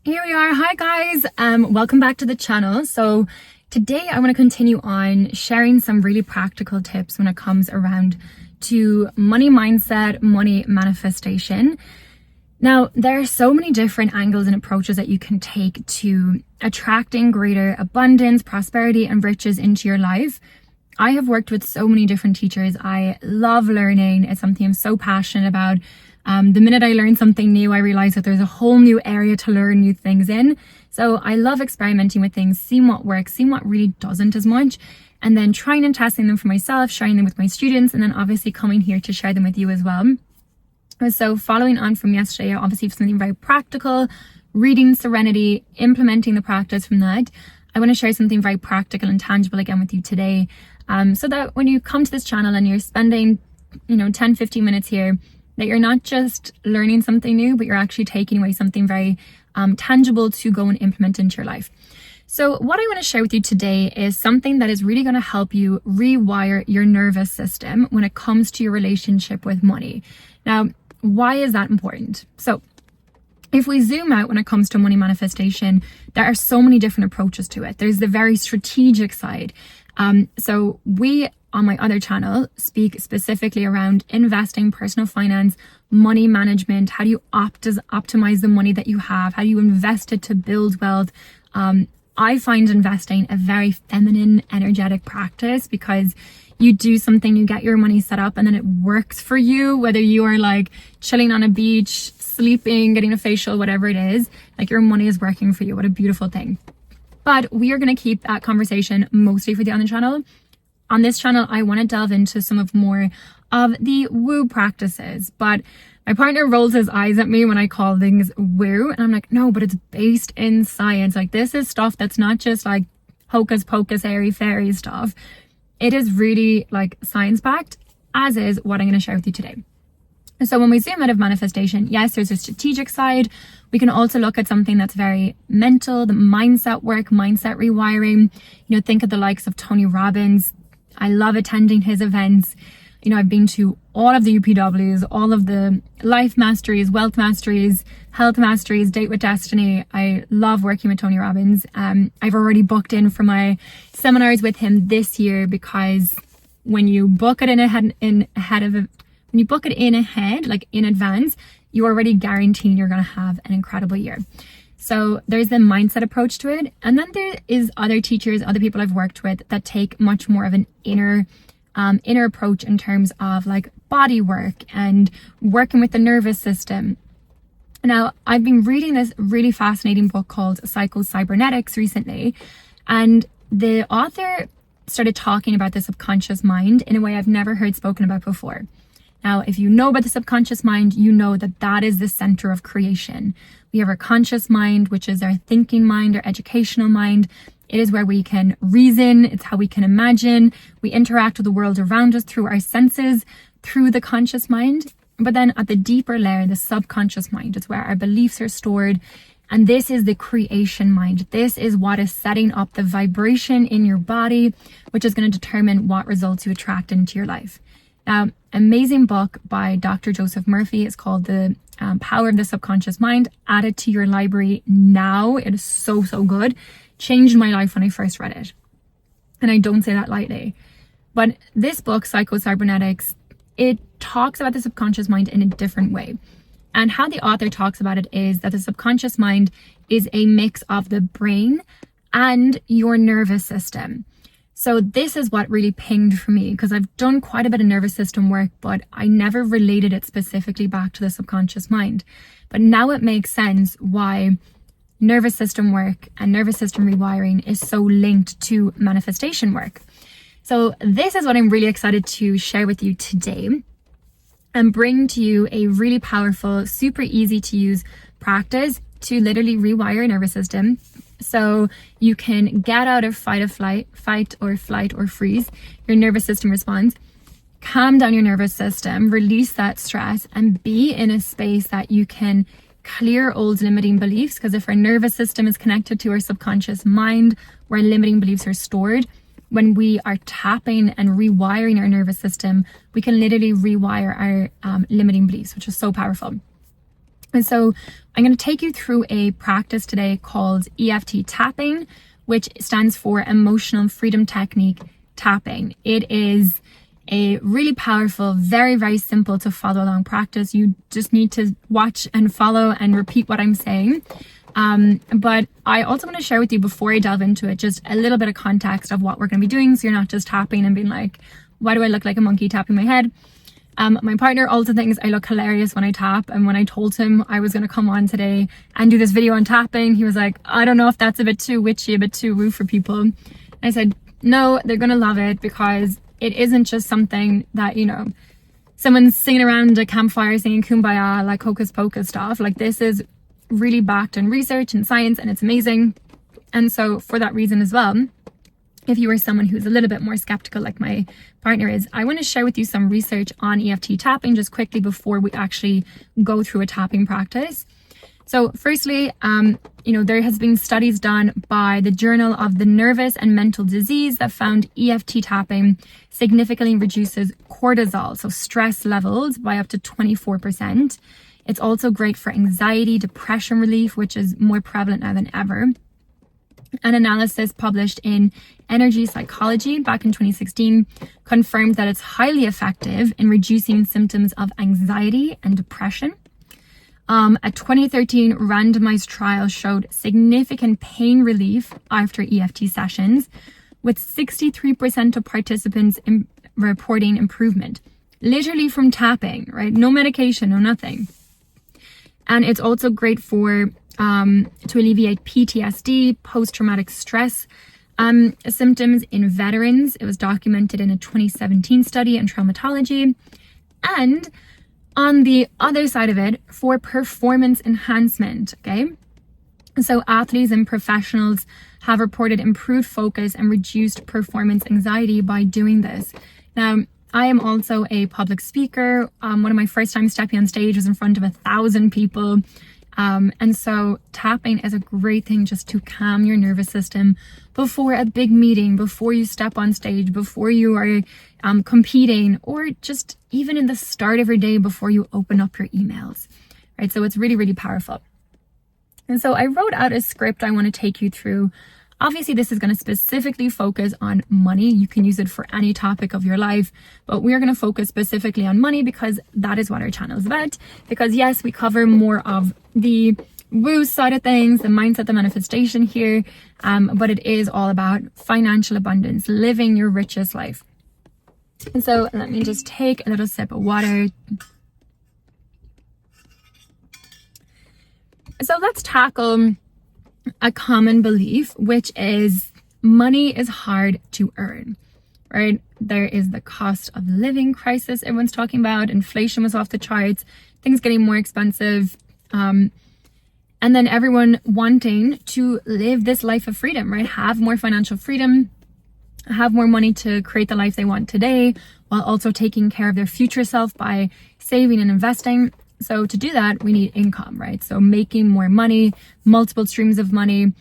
Here we are. Hi guys. Welcome back to the channel. So today I want to continue on sharing some really practical tips when it comes around to money mindset, money manifestation. Now, there are so many different angles and approaches that you can take to attracting greater abundance, prosperity, and riches into your life. I have worked with so many different teachers. I love learning. It's something I'm so passionate about. The minute I learn something new, I realize that there's a whole new area to learn new things in. So I love experimenting with things, seeing what works, seeing what really doesn't as much, and then trying and testing them for myself, sharing them with my students, and then obviously coming here to share them with you as well. So following on from yesterday, obviously something very practical, reading Serenity, implementing the practice from that. I want to share something very practical and tangible again with you today. So that when you come to this channel and you're spending, 10, 15 minutes here, that you're not just learning something new, but you're actually taking away something very tangible to go and implement into your life. So what I want to share with you today is something that is really going to help you rewire your nervous system when it comes to your relationship with money. Now, why is that important? So if we zoom out when it comes to money manifestation, there are so many different approaches to it. There's the very strategic side. So we on my other channel speak specifically around investing, personal finance, money management. How do you optimize the money that you have? How do you invest it to build wealth? I find investing a very feminine, energetic practice because you do something, you get your money set up, and then it works for you, whether you are like chilling on a beach, sleeping, getting a facial, whatever it is, like your money is working for you. What a beautiful thing. But we are going to keep that conversation mostly for the other channel. On this channel, I want to delve into some of more of the woo practices, but my partner rolls his eyes at me when I call things woo, and I'm like, no, but it's based in science. Like, this is stuff that's not just like hocus pocus, airy fairy stuff. It is really like science backed, as is what I'm going to share with you today. So when we zoom out of manifestation, yes, there's a strategic side. We can also look at something that's very mental, the mindset work, mindset rewiring. Think of the likes of Tony Robbins. I love attending his events. I've been to all of the UPWs, all of the life masteries, wealth masteries, health masteries, Date with Destiny. I love working with Tony Robbins. I've already booked in for my seminars with him this year because when you book it like in advance, you're already guaranteeing you're going to have an incredible year. So there's the mindset approach to it. And then there is other teachers, other people I've worked with that take much more of an inner approach in terms of like body work and working with the nervous system. Now, I've been reading this really fascinating book called Psycho-Cybernetics recently, and the author started talking about the subconscious mind in a way I've never heard spoken about before. Now, if you know about the subconscious mind, you know that that is the center of creation. We have our conscious mind, which is our thinking mind, our educational mind. It is where we can reason. It's how we can imagine. We interact with the world around us through our senses, through the conscious mind. But then at the deeper layer, the subconscious mind, is where our beliefs are stored. And this is the creation mind. This is what is setting up the vibration in your body, which is going to determine what results you attract into your life. Now, amazing book by Dr. Joseph Murphy. It's called The Power of the Subconscious Mind. Add it to your library now. It is so, so good. Changed my life when I first read it. And I don't say that lightly. But this book, Psycho-Cybernetics, it talks about the subconscious mind in a different way. And how the author talks about it is that the subconscious mind is a mix of the brain and your nervous system. So this is what really pinged for me, because I've done quite a bit of nervous system work, but I never related it specifically back to the subconscious mind. But now it makes sense why nervous system work and nervous system rewiring is so linked to manifestation work. So this is what I'm really excited to share with you today and bring to you a really powerful, super easy to use practice to literally rewire your nervous system. So you can get out of fight or flight or freeze, your nervous system response, calm down your nervous system, release that stress, and be in a space that you can clear old limiting beliefs. Because if our nervous system is connected to our subconscious mind, where limiting beliefs are stored, when we are tapping and rewiring our nervous system, we can literally rewire our limiting beliefs, which is so powerful. And so I'm going to take you through a practice today called EFT Tapping, which stands for Emotional Freedom Technique Tapping. It is a really powerful, very, very simple to follow along practice. You just need to watch and follow and repeat what I'm saying. But I also want to share with you, before I delve into it, just a little bit of context of what we're going to be doing, so you're not just tapping and being like, why do I look like a monkey tapping my head? My partner also thinks I look hilarious when I tap, and when I told him I was going to come on today and do this video on tapping, he was like, I don't know if that's a bit too witchy, a bit too woo for people. And I said, no, they're going to love it, because it isn't just something that, you know, someone's singing around a campfire singing Kumbaya, like hocus pocus stuff. Like, this is really backed in research and science, and it's amazing. And so for that reason as well, if you are someone who's a little bit more skeptical like my partner is, I want to share with you some research on EFT tapping just quickly before we actually go through a tapping practice. So firstly, there has been studies done by the Journal of the Nervous and Mental Disease that found EFT tapping significantly reduces cortisol, so stress levels, by up to 24%. It's also great for anxiety, depression relief, which is more prevalent now than ever. An analysis published in Energy Psychology back in 2016 confirmed that it's highly effective in reducing symptoms of anxiety and depression. A 2013 randomized trial showed significant pain relief after EFT sessions, with 63% of participants reporting improvement, literally from tapping, right? No medication, no nothing. And it's also great for to alleviate PTSD, post-traumatic stress symptoms in veterans. It was documented in a 2017 study in traumatology. And on the other side of it, for performance enhancement, okay? So athletes and professionals have reported improved focus and reduced performance anxiety by doing this. Now, I am also a public speaker. One of my first time stepping on stage was in front of 1,000 people. And so tapping is a great thing just to calm your nervous system before a big meeting, before you step on stage, before you are competing, or just even in the start of your day before you open up your emails, right? So it's really, really powerful. And so I wrote out a script I want to take you through. Obviously, this is going to specifically focus on money. You can use it for any topic of your life, but we're going to focus specifically on money because that is what our channel is about. Because yes, we cover more of the woo side of things, the mindset, the manifestation here, but it is all about financial abundance, living your richest life. And so let me just take a little sip of water. So let's tackle a common belief, which is money is hard to earn, right? There is the cost of living crisis everyone's talking about. Inflation was off the charts, things getting more expensive. And then everyone wanting to live this life of freedom, right? Have more financial freedom, have more money to create the life they want today, while also taking care of their future self by saving and investing. So to do that, we need income, right? So making more money, multiple streams of money.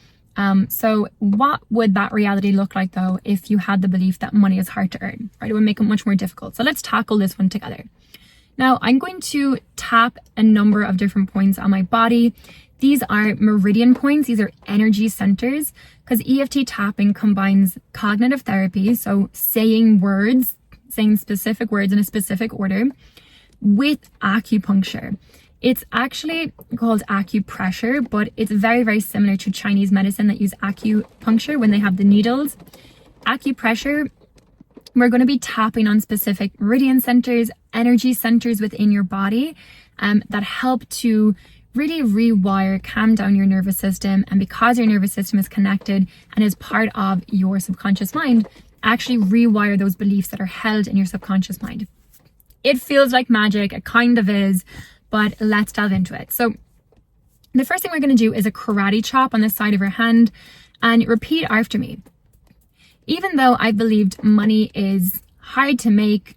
So what would that reality look like though, if you had the belief that money is hard to earn, right? It would make it much more difficult. So let's tackle this one together. Now I'm going to tap a number of different points on my body. These are meridian points. These are energy centers, because EFT tapping combines cognitive therapy, so saying words, saying specific words in a specific order, with acupuncture. It's actually called acupressure, but it's very, very similar to Chinese medicine that use acupuncture when they have the needles. Acupressure, we're going to be tapping on specific meridian centers, energy centers within your body that help to really rewire, calm down your nervous system. And because your nervous system is connected and is part of your subconscious mind, actually rewire those beliefs that are held in your subconscious mind. It feels like magic, it kind of is, but let's delve into it. So the first thing we're going to do is a karate chop on the side of your hand, and repeat after me. Even though I believed money is hard to make,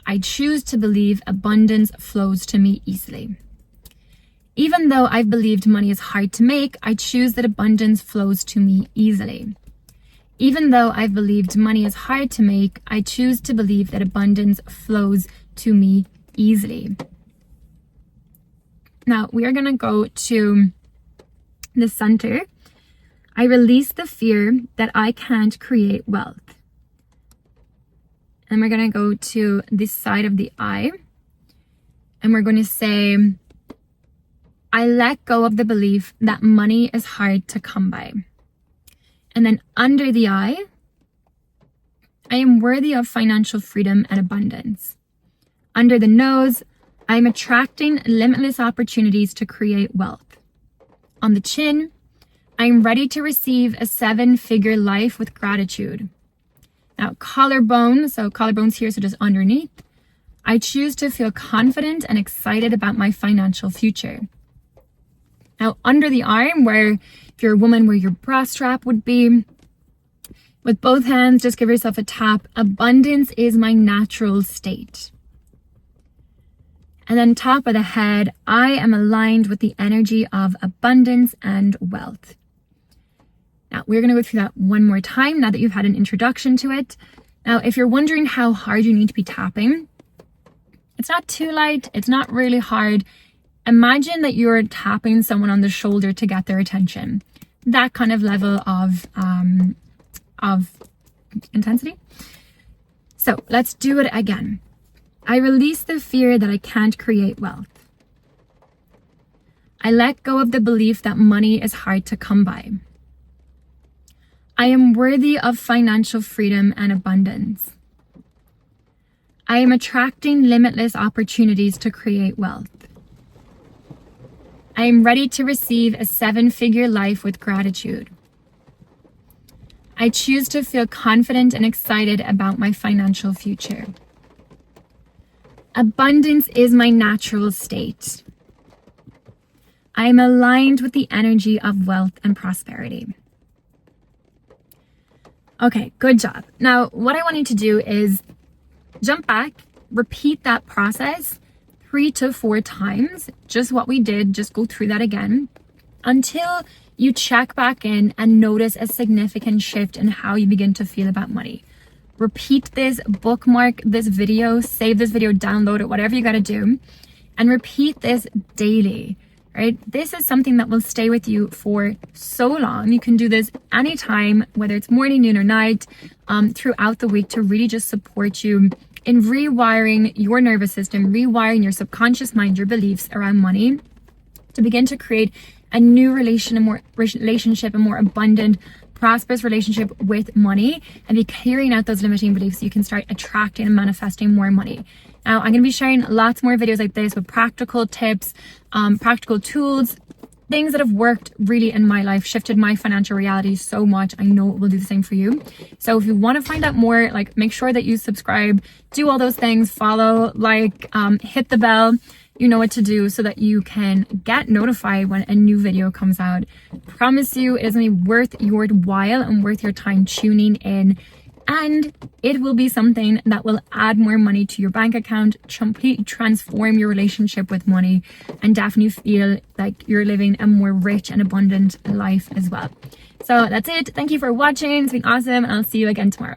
I choose to believe abundance flows to me easily. Even though I've believed money is hard to make, I choose that abundance flows to me easily. Even though I've believed money is hard to make, I choose to believe that abundance flows to me easily. Now we are going to go to the center. I release the fear that I can't create wealth. And we're going to go to this side of the eye. And we're going to say, I let go of the belief that money is hard to come by. And then under the eye, I am worthy of financial freedom and abundance. Under the nose, I am attracting limitless opportunities to create wealth. On the chin, I am ready to receive a 7-figure life with gratitude. Now, collarbone, so collarbone's here, so just underneath. I choose to feel confident and excited about my financial future. Now, under the arm, where if you're a woman, where your bra strap would be, with both hands, just give yourself a tap. Abundance is my natural state. And then top of the head, I am aligned with the energy of abundance and wealth. Now, we're going to go through that one more time now that you've had an introduction to it. Now, if you're wondering how hard you need to be tapping, it's not too light. It's not really hard. Imagine that you're tapping someone on the shoulder to get their attention. That kind of level of intensity. So let's do it again. I release the fear that I can't create wealth. I let go of the belief that money is hard to come by. I am worthy of financial freedom and abundance. I am attracting limitless opportunities to create wealth. I am ready to receive a 7-figure life with gratitude. I choose to feel confident and excited about my financial future. Abundance is my natural state. I am aligned with the energy of wealth and prosperity. Okay, good job. Now, what I want you to do is jump back, repeat that process 3 to 4 times, just what we did, just go through that again until you check back in and notice a significant shift in how you begin to feel about money. Repeat this, bookmark this video, save this video, download it, whatever you got to do, and repeat this daily, right? This is something that will stay with you for so long. You can do this anytime, whether it's morning, noon, or night, throughout the week to really just support you in rewiring your nervous system, rewiring your subconscious mind, your beliefs around money, to begin to create a new relationship, a more abundant, prosperous relationship with money, and be clearing out those limiting beliefs so you can start attracting and manifesting more money. Now, I'm going to be sharing lots more videos like this with practical tips, practical tools, things that have worked really in my life, shifted my financial reality so much. I know it will do the same for you. So if you want to find out more, like, make sure that you subscribe, do all those things, follow, like, hit the bell. You know what to do so that you can get notified when a new video comes out. Promise you, it is going to be worth your while and worth your time tuning in. And it will be something that will add more money to your bank account, completely transform your relationship with money, and definitely feel like you're living a more rich and abundant life as well. So that's it. Thank you for watching. It's been awesome. And I'll see you again tomorrow.